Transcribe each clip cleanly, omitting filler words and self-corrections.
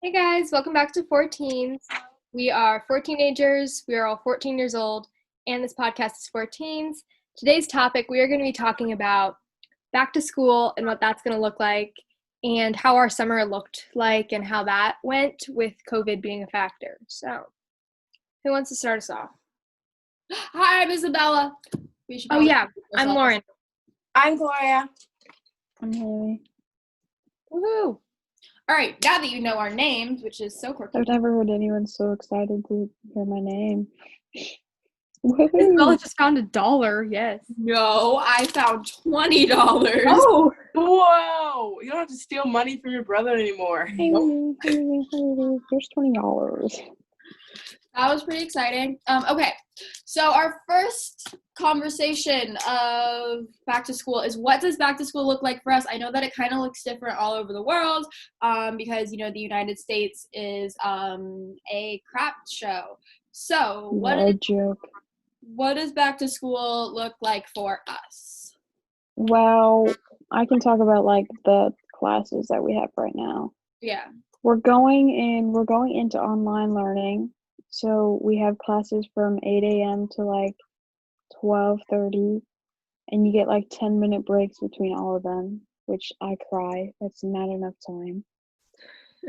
Hey guys, welcome back to 14s. We are four teenagers. We are all 14 years old, and this podcast is for teens. Today's topic, we are going to be talking about back to school and what that's going to look like, and how our summer looked like, and how that went with COVID being a factor. So, who wants to start us off? Hi, I'm Isabella. We should Oh, probably yeah, introduce I'm ourselves. Lauren. I'm Gloria. I'm Haley. Woohoo! All right, now that you know our names, which is so quirky. I've never heard anyone so excited to hear my name. Isabella just found $1, yes. No, I found $20. Oh, whoa! You don't have to steal money from your brother anymore. Haley, here's $20. That was pretty exciting. Okay, so our first conversation of back to school is, what does back to school look like for us? I know that it kind of looks different all over the world because, the United States is a crap show. So what does back to school look like for us? Well, I can talk about the classes that we have right now. Yeah. We're going into online learning. So we have classes from 8 a.m. to 12:30, and you get 10-minute breaks between all of them, which I cry. That's not enough time.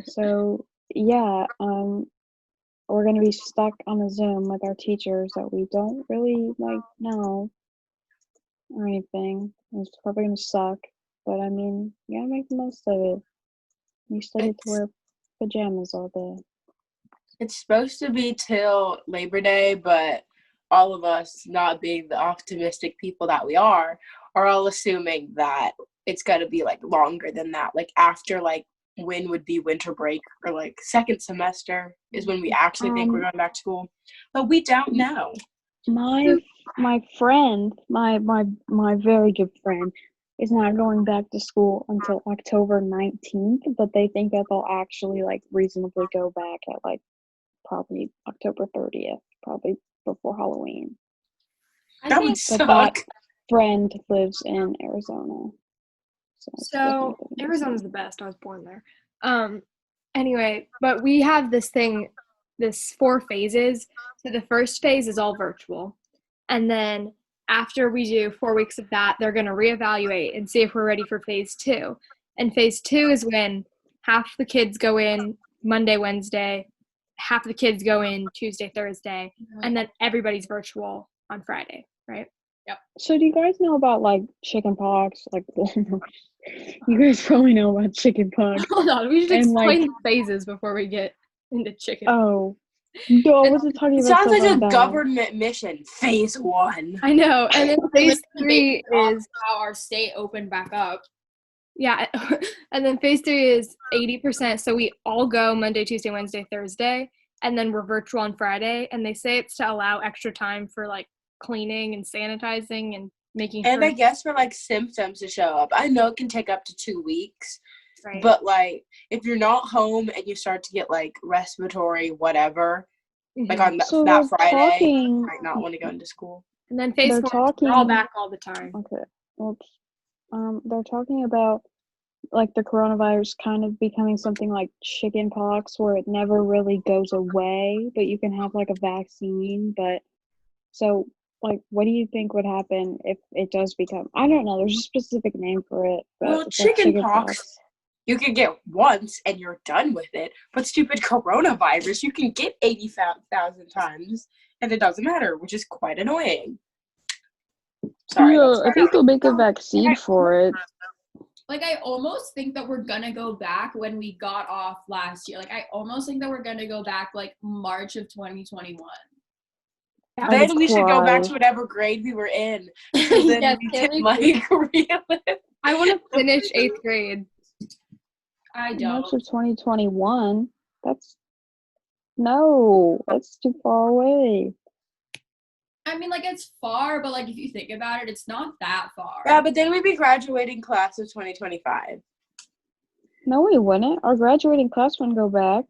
So yeah, we're gonna be stuck on a Zoom with our teachers that we don't really know or anything. It's probably gonna suck, but I mean, you gotta make the most of it. You still get to wear pajamas all day. It's supposed to be till Labor Day, but all of us, not being the optimistic people that we are all assuming that it's got to be longer than that. After when would be winter break, or second semester is when we actually think we're going back to school. But we don't know. My friend, my very good friend, is not going back to school until October 19th, but they think that they'll actually reasonably go back at probably October 30th, probably before Halloween. That would suck. That friend lives in Arizona. So Arizona's the best. I was born there. Anyway, but we have this 4 phases. So the first phase is all virtual. And then after we do 4 weeks of that, they're going to reevaluate and see if we're ready for phase 2. And phase 2 is when half the kids go in Monday, Wednesday, half the kids go in Tuesday, Thursday, and then everybody's virtual on Friday, right? Yep. So do you guys know about chicken pox? You guys probably know about chicken pox. Hold on, we should explain the phases before we get into chicken. Oh, no, I wasn't talking about. It sounds like a government mission. Phase 1. I know, and then phase 3 is how our state opened back up. Yeah, and then phase 3 is 80%. So we all go Monday, Tuesday, Wednesday, Thursday, and then we're virtual on Friday. And they say it's to allow extra time for cleaning and sanitizing and making sure. And I guess for symptoms to show up. I know it can take up to 2 weeks, right. But if you're not home and you start to get respiratory whatever, on that Friday, you might not want to go into school. And then phase 4, we're all back all the time. Okay. Oops. They're talking about the coronavirus kind of becoming something like chicken pox, where it never really goes away, but you can have a vaccine. But so what do you think would happen if it does become? I don't know. There's a specific name for it. But well, chicken pox, you can get once and you're done with it. But stupid coronavirus, you can get 80,000 times and it doesn't matter, which is quite annoying. Sorry. Yeah, I think they'll make a vaccine for it. I almost think that we're gonna go back when we got off last year. I almost think that we're gonna go back March of 2021. Then we should go back to whatever grade we were in. Then yes, we get money. I want to finish 8th grade. I don't. March of 2021. That's too far away. I mean, it's far, but if you think about it, it's not that far. Yeah, but then we'd be graduating class of 2025. No, we wouldn't. Our graduating class wouldn't go back.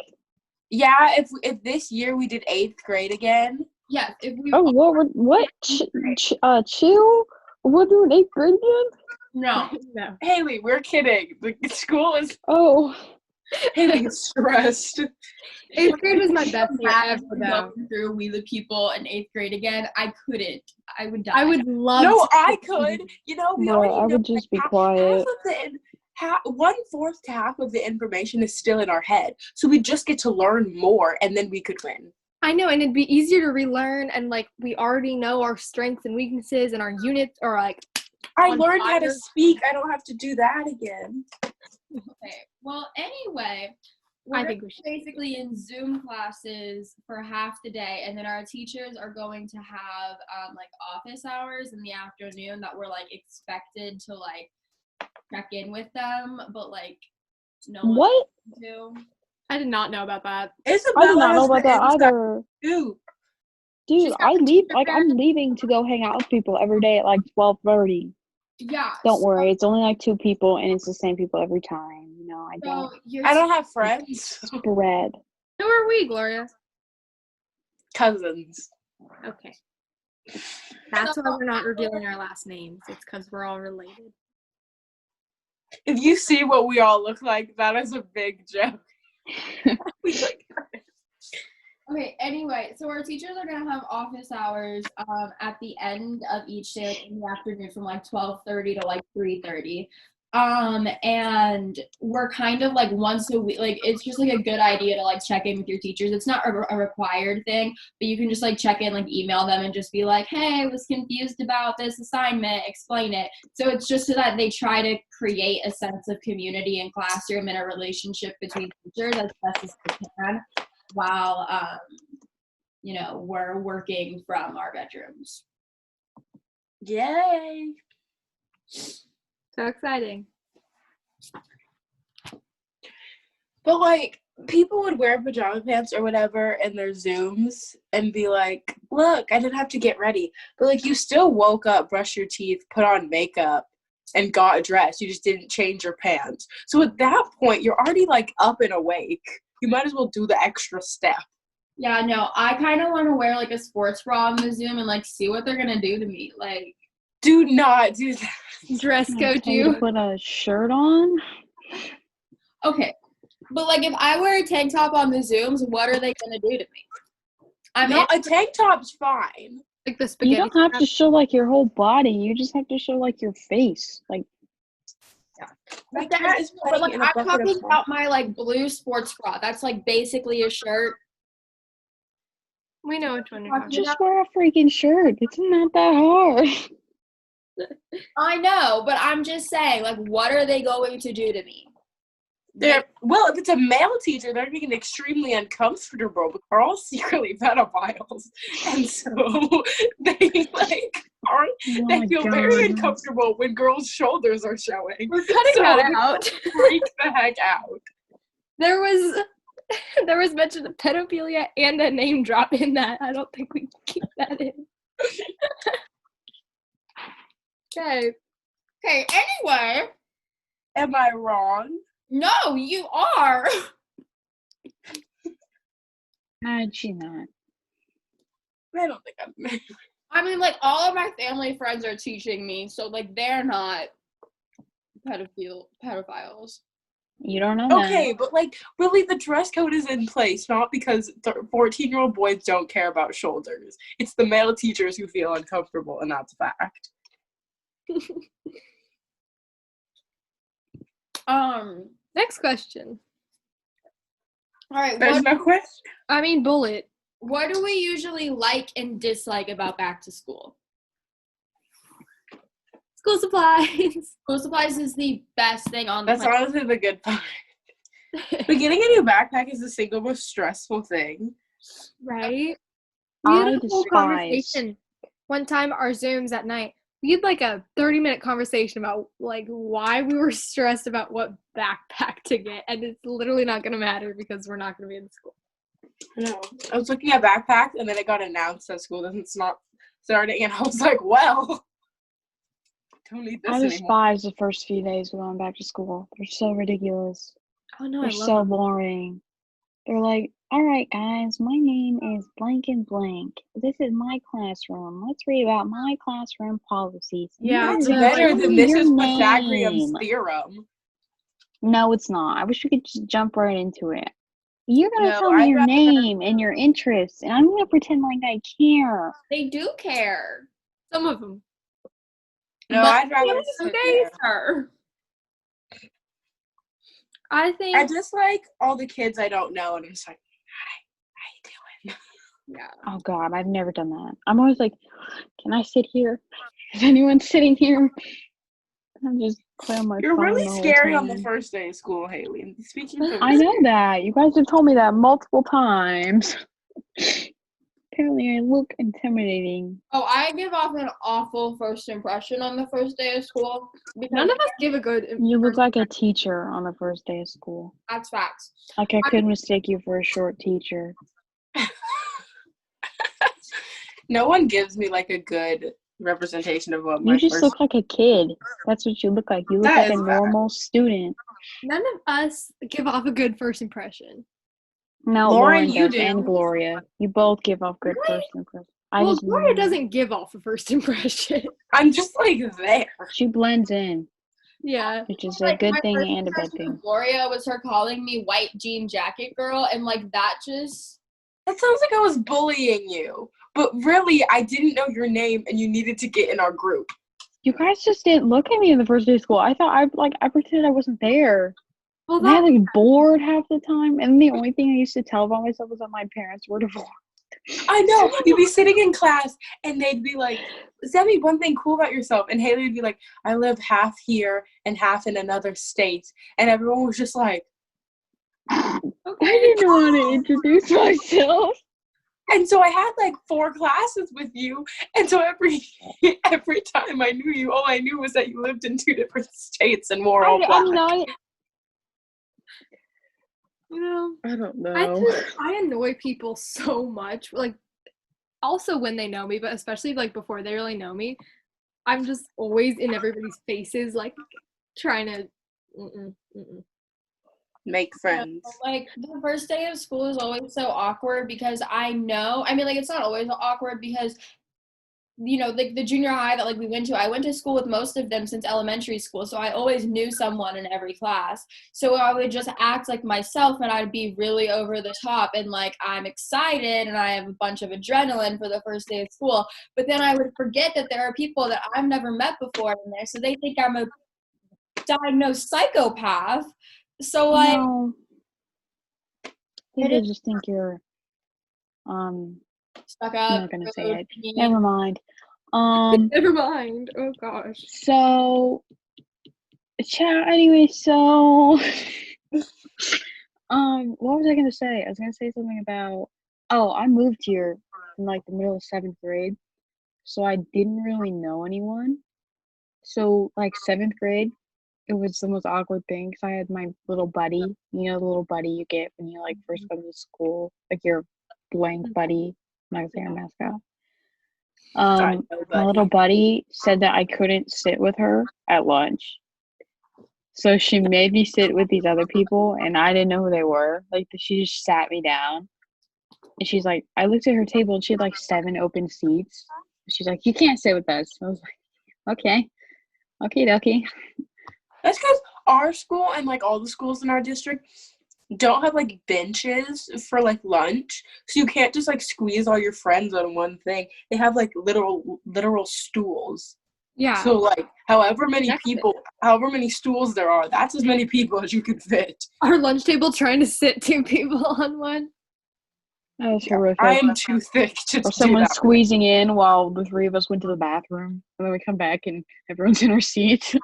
Yeah, if this year we did 8th grade again. Yeah, if we. Oh, what? Chill? We're doing 8th grade again? No. No. Haley, we're kidding. The school is. Oh. Getting stressed. 8th grade was my best year Imagine ever, though. going through We the People in 8th grade again. I couldn't. I would die. I would love No, to. I could. You know, we Bro, already I know would just be half quiet. of the 1/4 to half of the information is still in our head. So we just get to learn more, and then we could win. I know, and it'd be easier to relearn, and like we already know our strengths and weaknesses and our units, or like I on learned how to fire. speak. I don't have to do that again. Okay. Well, anyway, we're I think we should. basically in Zoom classes for half the day, and then our teachers are going to have like office hours in the afternoon that we're like expected to like check in with them, but like no one What? to. I did not know about that. Isabella I did not know has about the that inside either. scoop. Dude, She's got I the leave teacher like I'm friend. leaving to go hang out with people every day at like 12:30. Yeah. Don't worry, it's only like 2 people and it's the same people every time. You know, I don't I don't have friends. spread. Who are we, Gloria? Cousins. Okay. That's why we're not revealing our last names. It's because we're all related. If you see what we all look like, that is a big joke. Okay, anyway, so our teachers are gonna have office hours at the end of each day, like in the afternoon from like 12:30 to like 3:30. And we're kind of like once a week, like it's just like a good idea to like check in with your teachers. It's not a required thing, but you can just like check in, like email them and just be like, hey, I was confused about this assignment, explain it. So it's just so that they try to create a sense of community in classroom and a relationship between teachers as best as they can, while you know, we're working from our bedrooms. Yay. So exciting. But like people would wear pajama pants or whatever in their Zooms and be like, look, I didn't have to get ready. But like you still woke up, brushed your teeth, put on makeup, and got dressed. You just didn't change your pants. So at that point, you're already like up and awake. You might as well do the extra step. Yeah, no, I kind of want to wear like a sports bra on the Zoom and like see what they're gonna do to me. Like, Do not do that. Dress code Tell you to you. put a shirt on. okay, but like if I wear a tank top on the Zooms, what are they gonna do to me? No, a tank top's fine. Like the You spaghetti. don't have strap. to show like your whole body. You just have to show like your face. Like My cat is But playing like in a I'm bucket talking of about my like blue sports bra. That's like basically a shirt. We know which one you're talking just about. wear a freaking shirt. It's not that hard. I know, but I'm just saying, like, what are they going to do to me? Well, if it's a male teacher, they're being extremely uncomfortable because they're all secretly pedophiles, and so they like aren't. Oh They my feel God. very uncomfortable when girls' shoulders are showing. We're cutting So that they out. Freak the heck out. There was mention of pedophilia and a name drop in that. I don't think we can keep that in. Okay. Okay, anyway, Am I wrong? no, you are. She's not. I don't think I'm. I mean, like, all of my family friends are teaching me, so like they're not pedophiles. You don't know Okay, but like, really, the dress code is in place not because 14-year-old boys don't care about shoulders. It's the male teachers who feel uncomfortable, and that's a fact. Next question. All right, There's no question. I mean, bullet. what do we usually like and dislike about back to school? School supplies. School supplies is the best thing on the That's planet. honestly the good part. But getting a new backpack is the single most stressful thing. Right? We had I a whole despise. conversation one time, our Zooms at night. We had like a 30-minute conversation about like why we were stressed about what backpack to get, and it's literally not going to matter because we're not going to be in school. No, I was looking at backpacks, and then it got announced that school doesn't start starting, and I was like, well, don't need this I anymore. despise the first few days going back to school. They're so ridiculous. Oh no, They're so boring. They're like, all right, guys, my name is blank and blank. This is my classroom. Let's read about my classroom policies. Yeah, That's Yeah, better like, than your Mrs. name. Pythagorean's theorem. No, it's not. I wish we could just jump right into it. You're gonna No, tell me I'd your rather. name and your interests, and I'm gonna pretend like I care. They do care. Some of them. No, But I'd rather who sit dates there. her? I think I just like all the kids I don't know, and I'm just like, hi, how you doing? Yeah. Oh God, I've never done that. I'm always like, can I sit here? Is anyone sitting here? I'm just playing my You're phone really the whole scary on the time. first day of school, Haley. Speaking from I know that. You guys have told me that multiple times. Apparently, I look intimidating. Oh, I give off an awful first impression on the first day of school because none of us give a good. You look like a teacher on the first day of school. that's facts. Like I could mistake you for a short teacher. No one gives me like a good representation of what my You just first. look like a kid. That's what you look like. You look That like a is bad. normal student. None of us give off a good first impression. No, Lauren, Lauren you does, do. and Gloria. You both give off good Really? first impression. I Well, just Gloria doesn't give off a first impression. I'm just like there. She blends in, Yeah. which is a Like good my thing first and a bad impression thing. of Gloria was her calling me white jean jacket girl, and like that just That sounds like I was bullying you. But really, I didn't know your name and you needed to get in our group. You guys just didn't look at me in the first day of school. I thought I pretended I wasn't there. Well, And I had that like bored half the time, and the only thing I used to tell about myself was that my parents were divorced. I know. You'd be sitting in class and they'd be like, tell me one thing cool about yourself. And Haley would be like, I live half here and half in another state. And everyone was just like, I okay. didn't know how to introduce myself. and so I had like 4 classes with you. And so every time I knew you, all I knew was that you lived in 2 different states and wore all black. I'm not. you know, I don't I annoy people so much. Like, also when they know me, but especially like before they really know me, I'm just always in everybody's faces, like trying to. Make friends. Like the first day of school is always so awkward because I mean like it's not always awkward because you know like the junior high that like we went to, I went to school with most of them since elementary school, so I always knew someone in every class, so I would just act like myself and I'd be really over the top and like I'm excited and I have a bunch of adrenaline for the first day of school, but then I would forget that there are people that I've never met before in there, so they think I'm a diagnosed psychopath. So like No. I think they just think you're stuck I'm up. not gonna say rude, it. mean. Never mind. Never mind. Oh gosh. So anyway, so what was I gonna say? I was gonna say something about I moved here in like the middle of 7th grade, so I didn't really know anyone. So like 7th grade, it was the most awkward thing because I had my little buddy, you know, the little buddy you get when you like first go to school, like your blank buddy. I'm not gonna say your mascot. Sorry, My little buddy said that I couldn't sit with her at lunch. So she made me sit with these other people and I didn't know who they were. Like she just sat me down. And she's like, I looked at her table and she had like 7 open seats. She's like, you can't sit with us. I was like, okay. Okay. That's because our school and like all the schools in our district don't have like benches for like lunch, so you can't just like squeeze all your friends on one thing. They have like literal stools. Yeah. So like however many Next stools there are, that's as many people as you could fit. Our lunch table trying to sit 2 people on one. That was horrific. I am too thick to Or do someone that. squeezing in while the 3 of us went to the bathroom. And then we come back and everyone's in our seats.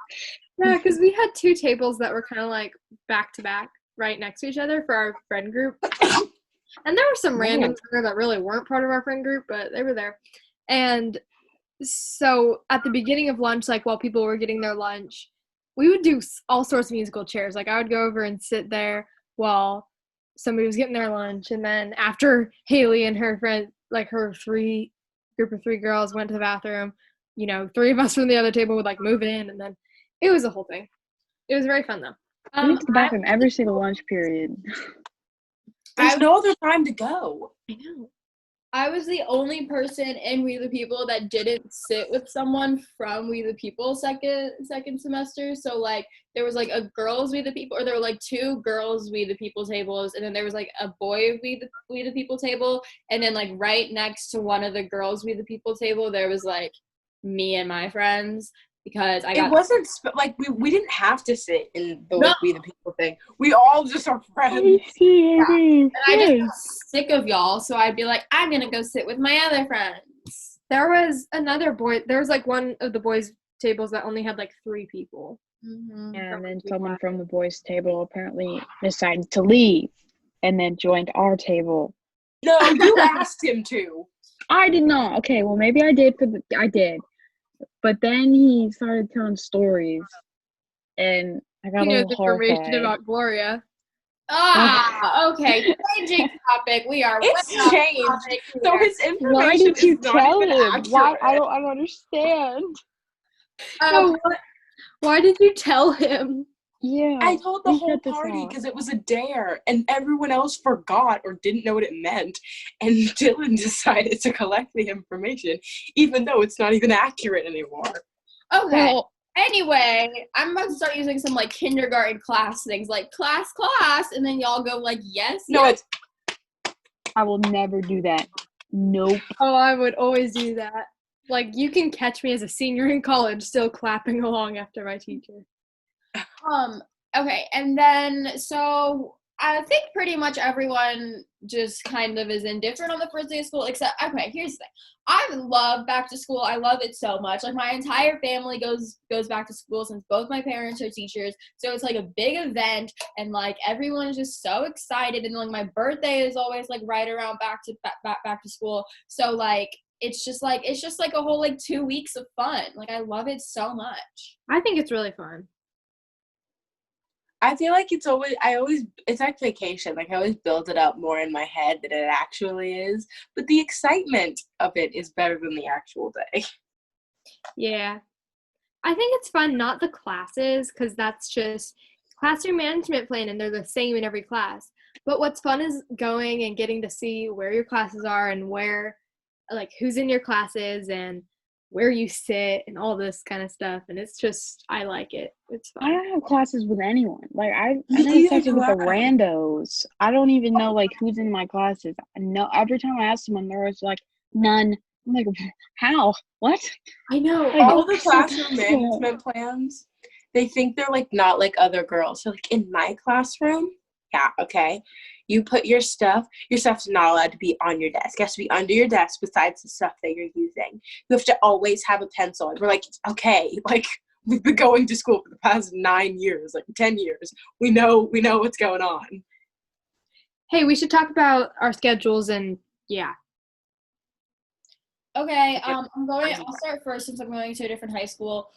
Yeah, because we had 2 tables that were kind of like back to back, right next to each other for our friend group. And there were some randoms there that really weren't part of our friend group, but they were there. And so at the beginning of lunch, like while people were getting their lunch, we would do all sorts of musical chairs. Like I would go over and sit there while somebody was getting their lunch. And then after Haley and her friend, like her group of 3 girls went to the bathroom, you know, 3 of us from the other table would like move in, and then it was a whole thing. It was very fun though. We went to the bathroom every single lunch period. There's no other time to go. I know. I was the only person in We the People that didn't sit with someone from We the People second semester. So like there was like a girls We the People, or there were like two girls We the People tables, and then there was like a boy We the People table, and then like right next to one of the girls We the People table there was like me and my friends, because I got It wasn't like we didn't have to sit in the No. We the People thing. We all just are friends. and I just got sick of y'all, so I'd be like, I'm gonna go sit with my other friends. There was another boy. There was like one of the boys' tables that only had like 3 people. Mm-hmm. And then someone from the boys' table apparently decided to leave and then joined our table. No, you asked him to. I did not. Okay, well maybe I did I did. But then he started telling stories and I got He a knows little information horrified. about Gloria. Okay. Changing topic. We are It's way off changed. topic So here. his information Why did you is not tell even him? Why? accurate. I don't understand. No, why did you tell him? Yeah. I told the we whole cut this party out. because it was a dare, and everyone else forgot or didn't know what it meant. And Dylan decided to collect the information, even though it's not even accurate anymore. Okay. Well, Anyway, I'm about to start using some like kindergarten class things, like class, and then y'all go like, yes. No, yes. it's I will never do that. Nope. Oh, I would always do that. Like, you can catch me as a senior in college still clapping along after my teacher. Okay, and then so I think pretty much everyone just kind of is indifferent on the first day of school, except, okay, here's the thing. I love back to school. I love it so much. Like, my entire family goes back to school since both my parents are teachers. So it's like a big event, and like everyone is just so excited. And like my birthday is always like right around back to school. So like it's just like a whole like 2 weeks of fun. Like I love it so much. I think it's really fun. I feel like it's like vacation. Like I always build it up more in my head than it actually is. But the excitement of it is better than the actual day. Yeah. I think it's fun, not the classes, because that's just classroom management plan and they're the same in every class. But what's fun is going and getting to see where your classes are and where, like, who's in your classes and where you sit and all this kind of stuff. And it's just, I like it. It's I fun. don't have classes with anyone. Like I Me don't have either, classes with the do I. randos. I don't even know like who's in my classes. No, every time I ask someone, they're always like, none. I'm like, how? What? I know. Like, All the classroom management plans, they think they're like not like other girls. So like in my classroom, yeah, okay. You put your stuff's not allowed to be on your desk. It has to be under your desk besides the stuff that you're using. You have to always have a pencil. And we're like, okay, like we've been going to school for the past 9 years, like 10 years. We know what's going on. Hey, we should talk about our schedules and yeah. Okay, I'll start first since I'm going to a different high school.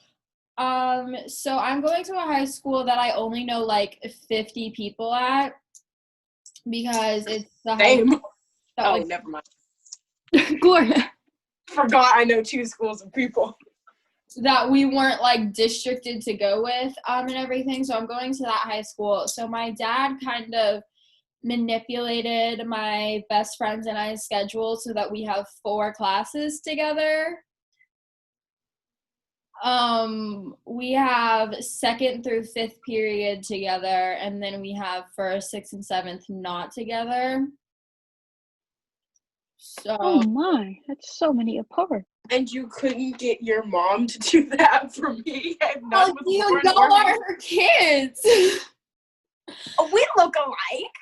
So I'm going to a high school that I only know like 50 people at because it's the high Same. school that, Oh, like, never mind. Gloria. Forgot I know 2 schools of people. that we weren't like districted to go with and everything. So I'm going to that high school. So my dad kind of manipulated my best friends and I's schedule so that we have 4 classes together. We have 2nd through 5th period together, and then we have 1st, 6th, and 7th not together. So oh my, that's so many apart. And you couldn't get your mom to do that for me. And none with you Lauren y'all or are me. her kids. Oh, we look alike.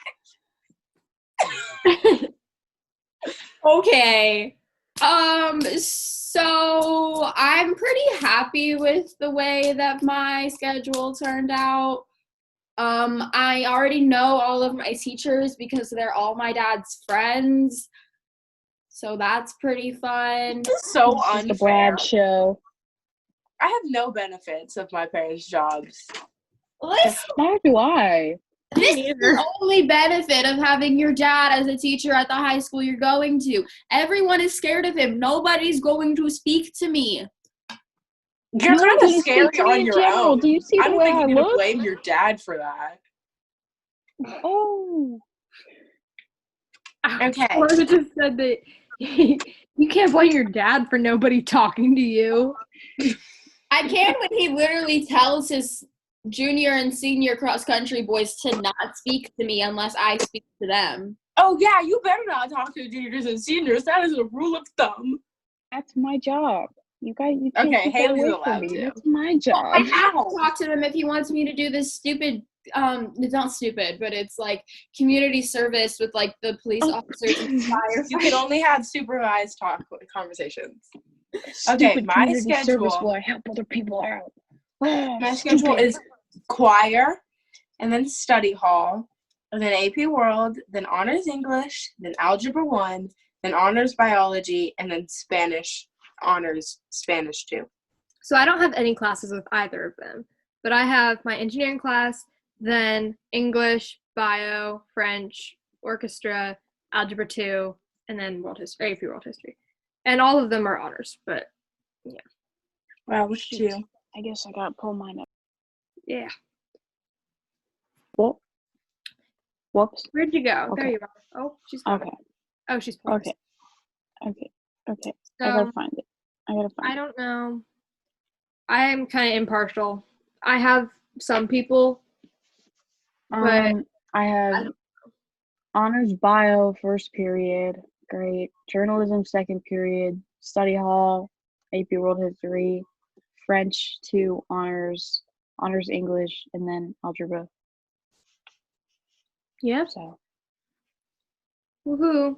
Okay. So I'm pretty happy with the way that my schedule turned out. I already know all of my teachers because they're all my dad's friends. So that's pretty fun. This is so This is unfair. the Brad show. I have no benefits of my parents' jobs. Listen, Neither do I. this is the only benefit of having your dad as a teacher at the high school you're going to. Everyone is scared of him. Nobody's going to speak to me. You're No kind one's of gonna scary speak to me on in your general. own. Do you see I the don't way think I you need to look? blame your dad for that. Oh. Okay. Gloria just said that You can't blame your dad for nobody talking to you. I can when he literally tells his junior and senior cross country boys to not speak to me unless I speak to them. Oh yeah, you better not talk to juniors and seniors. That is a rule of thumb. That's my job. You can't Okay, take that Haley's away allowed from me. to. That's my job. I have to talk to him if he wants me to do this stupid it's not stupid, but it's like community service with like the police officers and You can only have supervised conversations. Stupid my community service schedule- where I help other people out. My schedule is choir, and then study hall, and then AP World, then honors English, then algebra 1, then honors biology, and then Spanish, honors Spanish 2. So I don't have any classes with either of them, but I have my engineering class, then English, bio, French, orchestra, algebra 2, and then world history, AP World History. And all of them are honors, but yeah. Wow, what's you? I guess I gotta pull mine up. Yeah. Whoop. Whoops. Where'd you go? Okay. There you are. Oh, she's gone. Okay. Oh, she's paused. Okay. I So gotta find it. I don't know. I am kind of impartial. I have some people, but I have honors bio first period, great. Journalism second period, study hall, AP World History, French 2 honors, honors English, and then algebra. yeah. So Woohoo.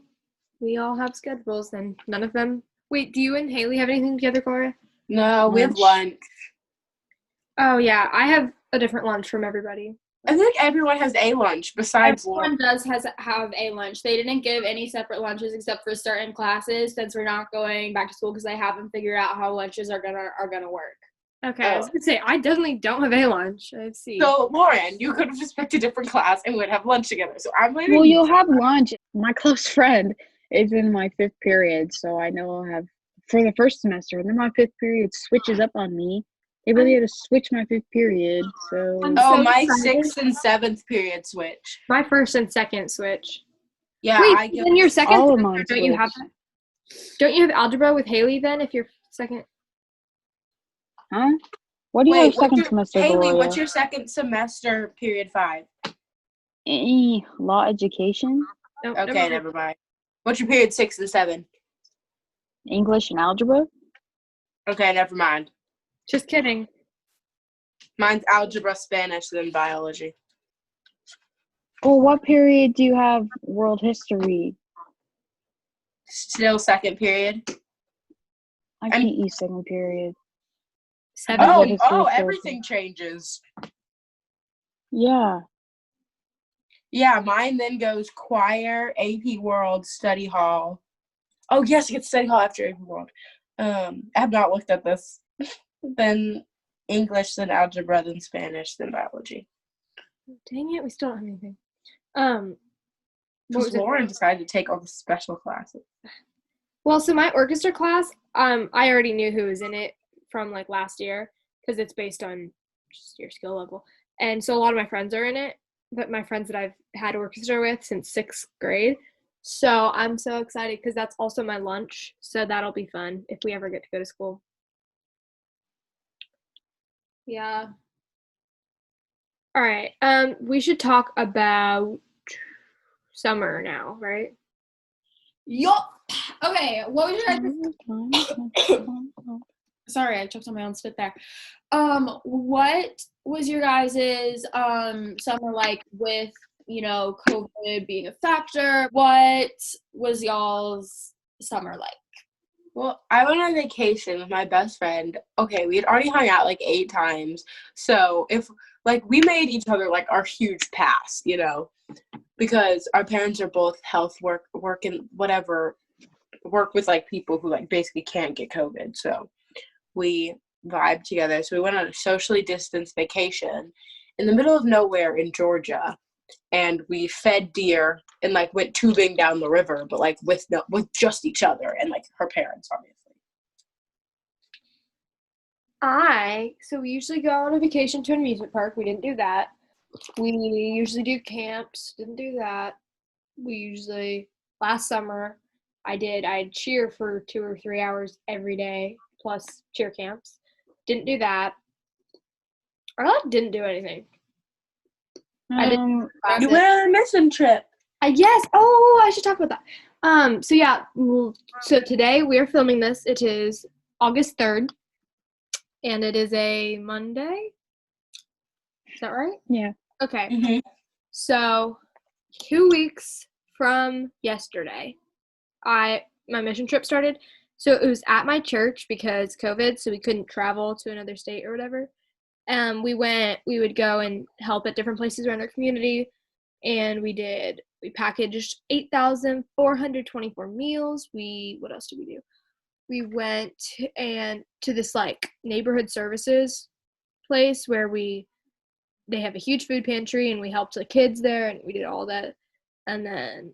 We all have schedules, and none of them. Wait, do you and Haley have anything together, Gloria? No, we have Lunch. lunch. Oh, yeah. I have a different lunch from everybody. I think everyone has a lunch besides Everyone one. does have a lunch. They didn't give any separate lunches except for certain classes since we're not going back to school because they haven't figured out how lunches are gonna work. Okay, I was going to say, I definitely don't have a lunch. I see. So, Lauren, you could have just picked a different class and we'd have lunch together. So I'm leaving. well, you'll have lunch. My close friend is in my 5th period, so I know I'll have for the first semester, and then my 5th period switches up on me. They really had to switch my 5th period, so I'm Oh, so my excited. 6th and 7th period switch. My first and second switch. Yeah, Wait, I get then your second all of semester, mine don't you have switched. that? Don't you have algebra with Haley then if you're second? Huh? What do you have second your, semester, Haley, Gloria? what's your second semester period 5? Law education, No, Okay, never mind. What's your period 6 and 7? English, and algebra. Okay, never mind. Just kidding. Mine's algebra, Spanish, then biology. Well, what period do you have world history? Still second period. I And- PE second period. Seven. Oh, Oh, history is third everything changes. Yeah. Yeah, mine then goes choir, AP World, study hall. Oh, yes, I get study hall after AP World. I have not looked at this. Then English, then algebra, then Spanish, then biology. Dang it, we still don't have anything. What Because was it? Lauren decided to take all the special classes. Well, so my orchestra class, I already knew who was in it from like last year because it's based on just your skill level. And so a lot of my friends are in it, but my friends that I've had orchestra with since 6th grade. So I'm so excited because that's also my lunch. So that'll be fun if we ever get to go to school. Yeah. All right. We should talk about summer now, right? Yup. Okay. What was your guys' sorry, I choked on my own spit there. What was your guys' summer like with, COVID being a factor? What was y'all's summer like? Well, I went on vacation with my best friend. Okay, we had already hung out like 8 times. So we made each other like our huge pass, because our parents are both health work and whatever, work with like people who like basically can't get COVID. So we vibed together. So we went on a socially distanced vacation in the middle of nowhere in Georgia. And we fed deer and like went tubing down the river, but like with just each other and like her parents, obviously. So we usually go on a vacation to an amusement park. We didn't do that. We usually do camps. Didn't do that. Last summer, I had cheer for 2 or 3 hours every day, plus cheer camps. Didn't do that. I like didn't do anything. I did You classes. went on a mission trip. Yes. Oh, I should talk about that. So yeah, so today we are filming this. It is August 3rd, and it is a Monday. Is that right? Yeah. Okay. Mm-hmm. So 2 weeks from yesterday, my mission trip started. So it was at my church because COVID, so we couldn't travel to another state or whatever. We would go and help at different places around our community, and we packaged 8,424 meals. What else did we do? We went to this like neighborhood services place where they have a huge food pantry, and we helped the kids there, and we did all that. And then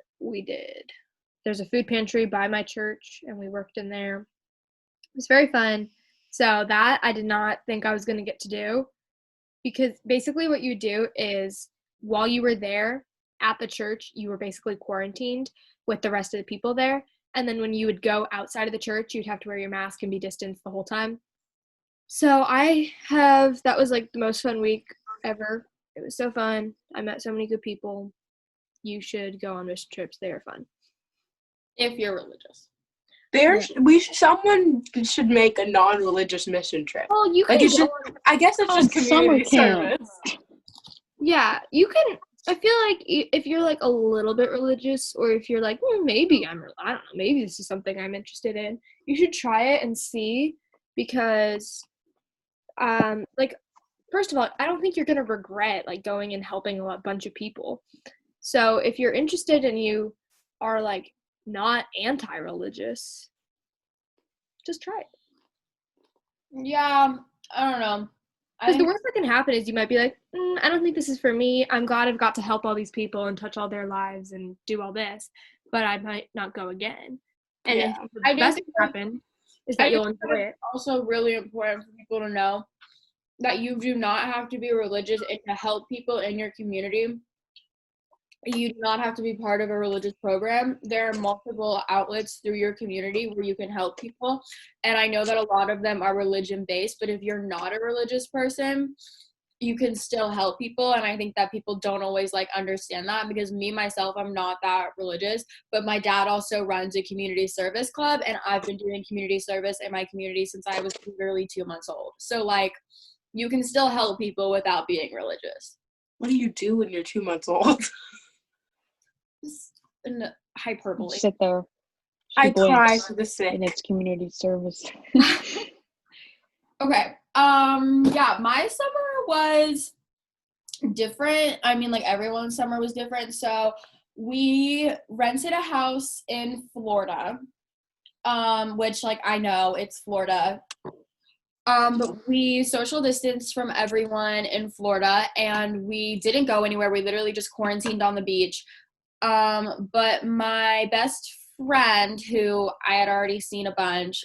there's a food pantry by my church, and we worked in there. It was very fun. So that I did not think I was going to get to do, because basically what you do is while you were there at the church, you were basically quarantined with the rest of the people there. And then when you would go outside of the church, you'd have to wear your mask and be distanced the whole time. So that was like the most fun week ever. It was so fun. I met so many good people. You should go on mission trips. They are fun. If you're religious. Someone should make a non-religious mission trip. Well, you can I guess it's just community service. Yeah, you can. I feel like if you're like a little bit religious, or if you're like, maybe I don't know, maybe this is something I'm interested in, you should try it and see, because like, first of all, I don't think you're gonna regret like going and helping a bunch of people. So if you're interested and you are like not anti-religious, just try it. Yeah, I don't know. Because the worst that can happen is you might be like, I don't think this is for me. I'm glad I've got to help all these people and touch all their lives and do all this, but I might not go again. And Yeah. the best that can happen is that you'll enjoy it. Also really important for people to know that you do not have to be religious and to help people in your community. You do not have to be part of a religious program. There are multiple outlets through your community where you can help people. And I know that a lot of them are religion-based, but if you're not a religious person, you can still help people. And I think that people don't always like understand that, because myself, I'm not that religious, but my dad also runs a community service club, and I've been doing community service in my community since I was literally 2 months old. So like, you can still help people without being religious. What do you do when you're 2 months old? In hyperbole. Sit there. I She blinks cry for the sick. in its community service. Okay. Yeah, my summer was different. I mean, like, everyone's summer was different. So we rented a house in Florida, which, like, I know it's Florida. But we social distanced from everyone in Florida, and we didn't go anywhere. We literally just quarantined on the beach. But my best friend, who I had already seen a bunch,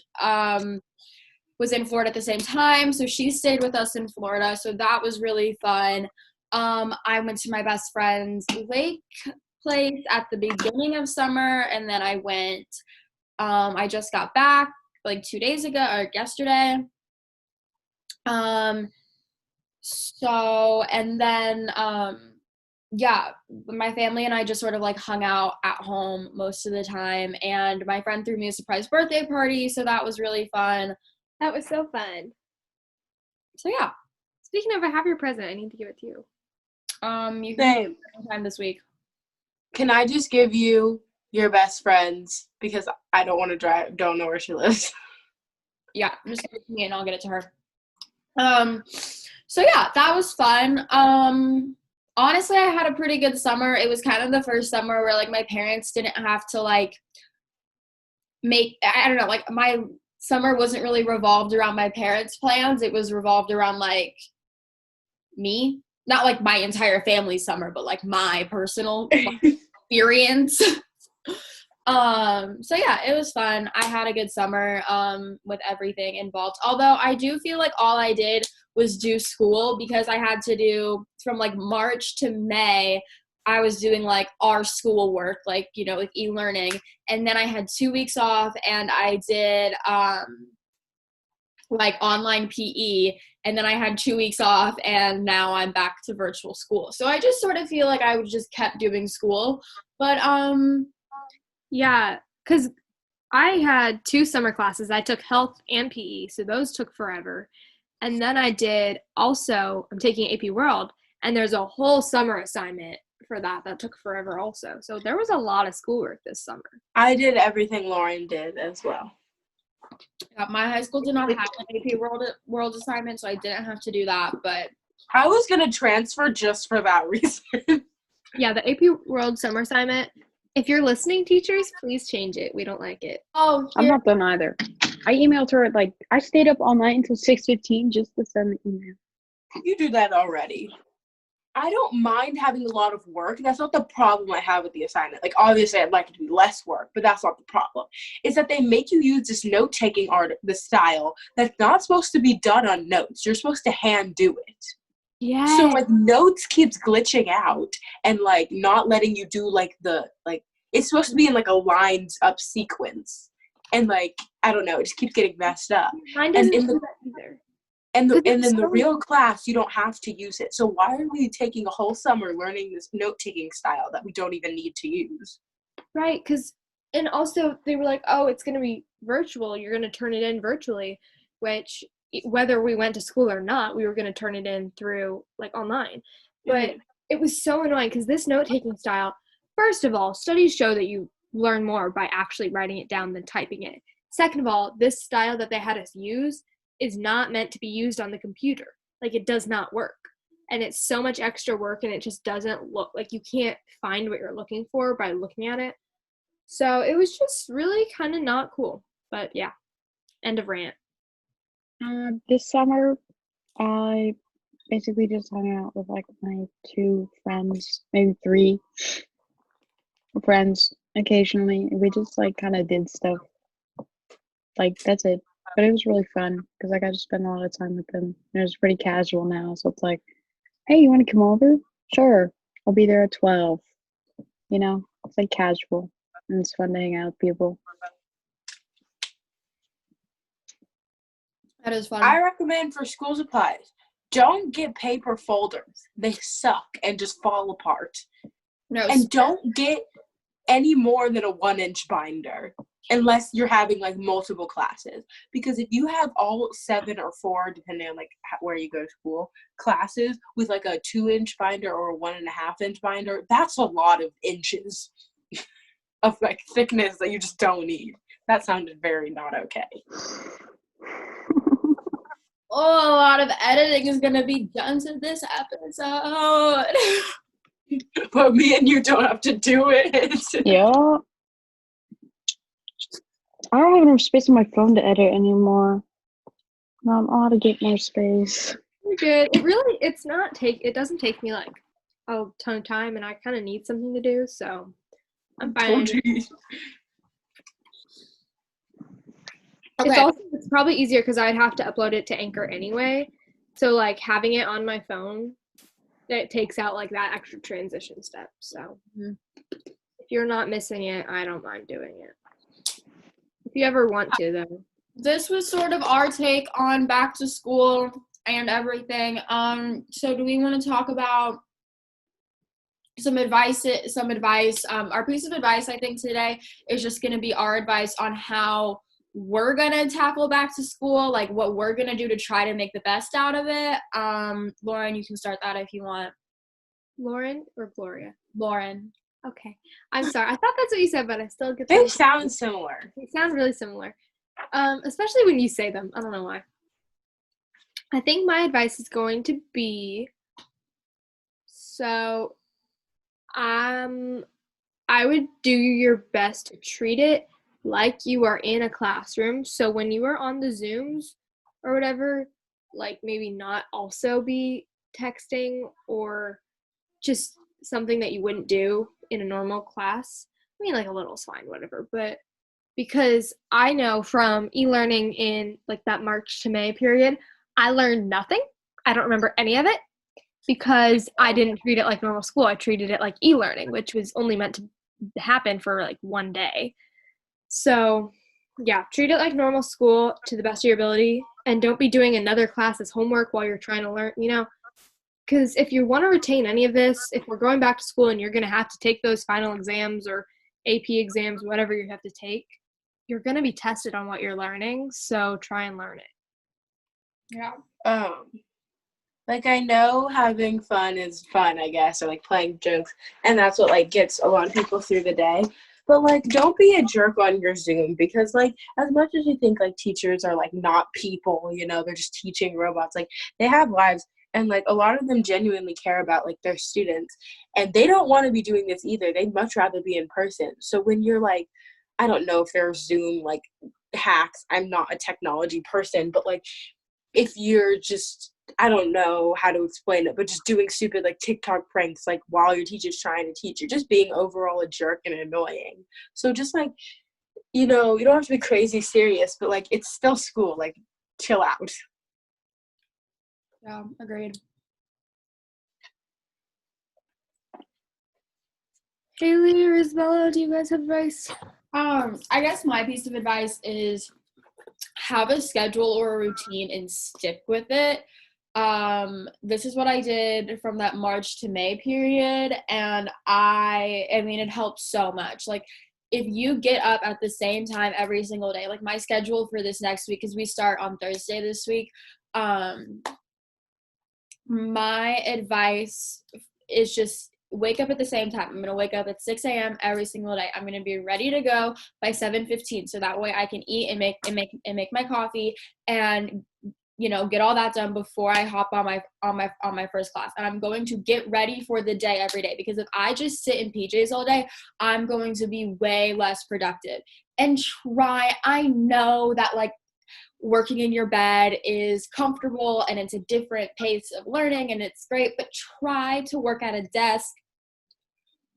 was in Florida at the same time. So she stayed with us in Florida. So that was really fun. I went to my best friend's lake place at the beginning of summer. And then I just got back like 2 days ago, or yesterday. Yeah, my family and I just sort of like hung out at home most of the time, and my friend threw me a surprise birthday party, so that was really fun. That was so fun. So yeah. Speaking of, I have your present. I need to give it to you. You can time this week. Can I just give you your best friend's, because I don't want to don't know where she lives. Yeah, just give it to me and I'll get it to her. So yeah, that was fun. Honestly, I had a pretty good summer. It was kind of the first summer where like my parents didn't have to like I don't know, like my summer wasn't really revolved around my parents' plans. It was revolved around like me, not like my entire family's summer, but like my personal experience. So yeah, it was fun. I had a good summer with everything involved. Although I do feel like all I did was do school, because I had to do from like March to May, I was doing like our schoolwork, like, you know, like e-learning. And then I had 2 weeks off and I did like online PE. And then I had 2 weeks off and now I'm back to virtual school. So I just sort of feel like I would just kept doing school. But Yeah, because I had 2 summer classes. I took health and PE, so those took forever. And then I did also, I'm taking AP World, and there's a whole summer assignment for that took forever also. So there was a lot of schoolwork this summer. I did everything Lauren did as well. my high school did not have an AP World assignment, so I didn't have to do that. But I was going to transfer just for that reason. Yeah, the AP World summer assignment, if you're listening, teachers, please change it. We don't like it. oh, I'm here, not done either. I emailed her, like, I stayed up all night until 6:15 just to send the email. You do that already. I don't mind having a lot of work. That's not the problem I have with the assignment. Like, obviously, I'd like it to be less work, but that's not the problem. It's that they make you use this note-taking art, the style, that's not supposed to be done on notes. You're supposed to hand do it. Yeah. So, like, notes keeps glitching out and, like, not letting you do, like, it's supposed to be in, like, a lined-up sequence. And, like, I don't know, it just keeps getting messed up. Mine doesn't in do the- that either. And Because in it's the so- real class, you don't have to use it. So why are we taking a whole summer learning this note-taking style that we don't even need to use? Right, and also they were like, oh, it's going to be virtual. You're going to turn it in virtually, which whether we went to school or not, we were going to turn it in through like online. But it was so annoying because this note-taking style, first of all, studies show that you learn more by actually writing it down than typing it. Second of all, this style that they had us use is not meant to be used on the computer. Like, it does not work. And it's so much extra work, and it just doesn't look like you can't find what you're looking for by looking at it. So it was just really kind of not cool. But yeah, end of rant. This summer, I basically just hung out with like my 2 friends, maybe 3 friends occasionally. We just like kind of did stuff. Like, that's it. But it was really fun because I got to spend a lot of time with them. And it was pretty casual now, so it's like, hey, you want to come over? Sure, I'll be there at 12. You know, it's like casual, and it's fun to hang out with people. that is fun. I recommend for school supplies, don't get paper folders. They suck and just fall apart. No, And don't get any more than a 1-inch binder unless you're having like multiple classes. Because if you have all 7 or 4, depending on like where you go to school, classes with like a 2-inch binder or a 1.5-inch binder, that's a lot of inches of like thickness that you just don't need. That sounded very not okay. Oh, a lot of editing is gonna be done to this episode. But me and you don't have to do it. Yeah. I don't have enough space on my phone to edit anymore. I ought to get more space. You're good. It doesn't take me like a ton of time, and I kind of need something to do, so I'm fine. Told you. Okay. It's probably easier because I'd have to upload it to Anchor anyway. So like having it on my phone, it takes out like that extra transition step. So if you're not missing it, I don't mind doing it. If you ever want to, though. This was sort of our take on back to school and everything. So do we want to talk about some advice? Our piece of advice, I think, today is just going to be our advice on how we're going to tackle back to school, like what we're going to do to try to make the best out of it. Lauren, you can start that if you want. Lauren or Gloria? Lauren. Okay. I'm sorry. I thought that's what you said, but I still get They them. sound similar. They sound really similar. Especially when you say them. I don't know why. I think my advice is going to be, so I would do your best to treat it like you are in a classroom. So when you are on the Zooms or whatever, like maybe not also be texting or just something that you wouldn't do in a normal class. I mean, like a little's fine, whatever. But because I know from e-learning in like that March to May period, I learned nothing. I don't remember any of it. because I didn't treat it like normal school. I treated it like e-learning, which was only meant to happen for like one day. So, yeah, treat it like normal school to the best of your ability, and don't be doing another class as homework while you're trying to learn, because if you want to retain any of this, if we're going back to school and you're going to have to take those final exams or AP exams, whatever you have to take, you're going to be tested on what you're learning, so try and learn it. Yeah. Like, I know having fun is fun, I guess, or like playing jokes, and that's what like gets a lot of people through the day. But like, don't be a jerk on your Zoom, because like, as much as you think like teachers are like not people, they're just teaching robots, like they have lives, and like a lot of them genuinely care about like their students, and they don't want to be doing this either. They'd much rather be in person. So when you're like, I don't know if there are Zoom like hacks, I'm not a technology person, but like if you're just, I don't know how to explain it, but just doing stupid like TikTok pranks like while your teacher's trying to teach, you're just being overall a jerk and annoying. So just like, you don't have to be crazy serious, but like it's still school, like chill out. Yeah, agreed. Haley or Isabella, do you guys have advice? I guess my piece of advice is have a schedule or a routine and stick with it. This is what I did from that March to May period, and I mean it helps so much. Like if you get up at the same time every single day, like my schedule for this next week, because we start on Thursday this week, my advice is just wake up at the same time. I'm going to wake up at 6 a.m. every single day. I'm going to be ready to go by 7:15, so that way I can eat and make my coffee and get all that done before I hop on my first class. And I'm going to get ready for the day every day, because if I just sit in PJs all day, I'm going to be way less productive. And I know that like working in your bed is comfortable and it's a different pace of learning and it's great, but try to work at a desk.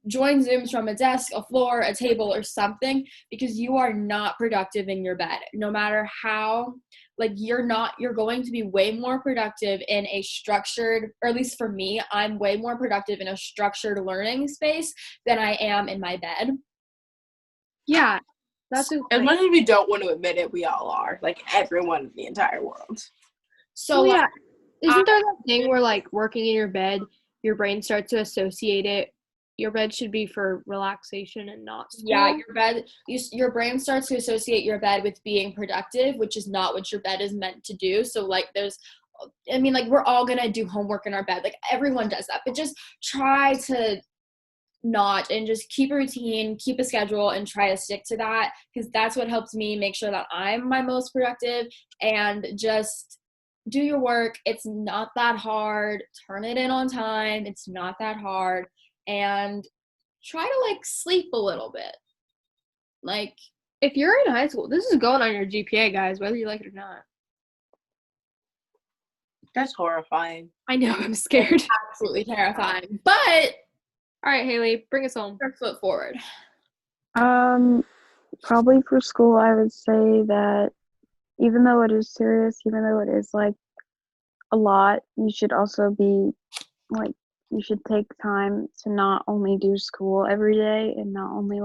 Join Zooms from a desk, a floor, a table, or something, because you are not productive in your bed. No matter how, you're going to be way more productive in a structured, or at least for me, I'm way more productive in a structured learning space than I am in my bed. Yeah, that's a as much as we don't want to admit it, we all are. Like everyone in the entire world. So yeah, isn't there that thing where like working in your bed, your brain starts to associate it? Your bed should be for relaxation and not school. Yeah, your brain starts to associate your bed with being productive, which is not what your bed is meant to do. So like we're all gonna do homework in our bed. Like everyone does that, but just try to not, and just keep a routine, keep a schedule, and try to stick to that, because that's what helps me make sure that I'm my most productive. And just do your work. It's not that hard. Turn it in on time. It's not that hard. And try to sleep a little bit. Like if you're in high school, this is going on your GPA, guys, whether you like it or not. That's horrifying. I know, I'm scared. Absolutely terrifying. But all right, Haley, bring us home. First foot forward. Probably for school, I would say that even though it is serious, even though it is a lot, you should also be you should take time to not only do school every day and not only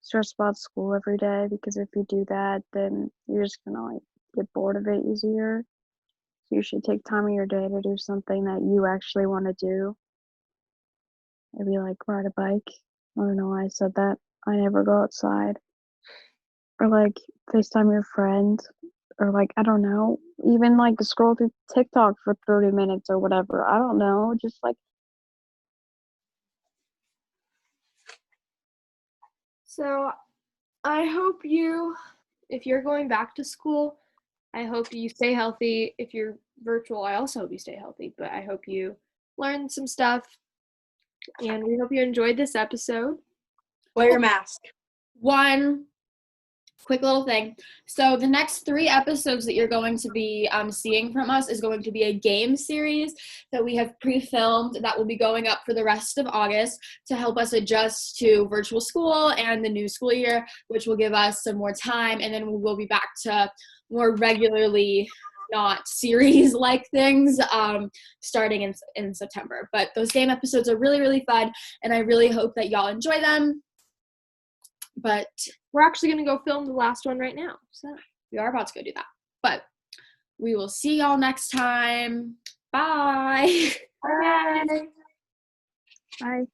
stress about school every day, because if you do that, then you're just gonna get bored of it easier. So you should take time in your day to do something that you actually want to do. Maybe ride a bike. I don't know why I said that. I never go outside. Or FaceTime your friend. Or I don't know. Even scroll through TikTok for 30 minutes or whatever. I don't know. Just So I hope if you're going back to school, I hope you stay healthy. If you're virtual, I also hope you stay healthy, but I hope you learn some stuff. And we hope you enjoyed this episode. Wear your mask. One quick little thing. So the next 3 episodes that you're going to be seeing from us is going to be a game series that we have pre-filmed that will be going up for the rest of August to help us adjust to virtual school and the new school year, which will give us some more time, and then we'll be back to more regularly not series-like things starting in September. But those game episodes are really, really fun, and I really hope that y'all enjoy them. But We're actually going to go film the last one right now. So we are about to go do that. But we will see y'all next time. Bye. Bye. Bye.